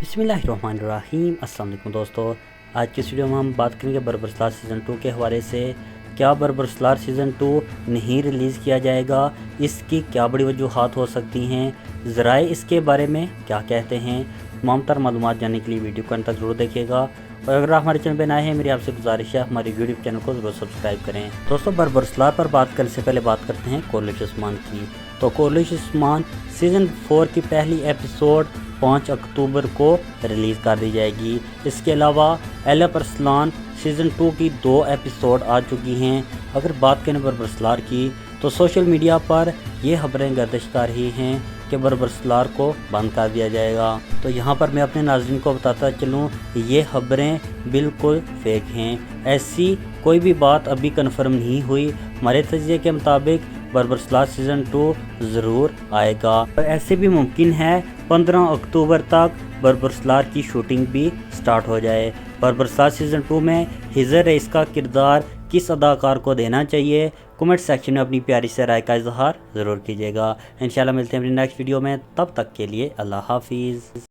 बिस्मिल्लाहिर्रहमानिर्रहीम। अस्सलाम वालेकुम दोस्तों, आज की इस वीडियो में हम बात करेंगे बरबरसलार सीज़न 2 के हवाले से। क्या बरबरसलार सीज़न 2 नहीं रिलीज़ किया जाएगा, इसकी क्या बड़ी वजूहात हो सकती हैं, ज़राए इसके बारे में क्या कहते हैं। तमाम तर मालूमात जानने के लिए वीडियो को अंत तक जरूर देखिएगा। और अगर आप हमारे चैनल पर नए हैं, मेरी आपसे गुजारिश है हमारे यूट्यूब चैनल को ज़रूर सब्सक्राइब करें। दोस्तों, बरबरसलार पर बात करने से पहले बात करते हैं कॉलेज उस्मान की। तो कॉलेज उस्मान सीज़न 4 की पहली एपिसोड 5 अक्टूबर को रिलीज़ कर दी जाएगी। इसके अलावा एलफ अरसलान सीज़न 2 की 2 एपिसोड आ चुकी हैं। अगर बात करें बरबरसलार की, तो सोशल मीडिया पर ये खबरें गर्दिश कर रही हैं कि बरबरसलार को बंद कर दिया जाएगा। तो यहाँ पर मैं अपने नाज़रीन को बताता चलूँ, ये खबरें बिल्कुल फेक हैं। ऐसी कोई भी बात अभी कन्फर्म नहीं हुई। हमारे तजिए के मुताबिक बरबरसलार सीज़न 2 ज़रूर आएगा। और ऐसे भी मुमकिन है 15 अक्टूबर तक बरबरसलार की शूटिंग भी स्टार्ट हो जाए। बरबरसलार सीज़न 2 में हिजर रईस का किरदार किस अदाकार को देना चाहिए, कमेंट सेक्शन में अपनी प्यारी से राय का इजहार ज़रूर कीजिएगा। इंशाल्लाह मिलते हैं अपनी नेक्स्ट वीडियो में, तब तक के लिए अल्लाह हाफिज़।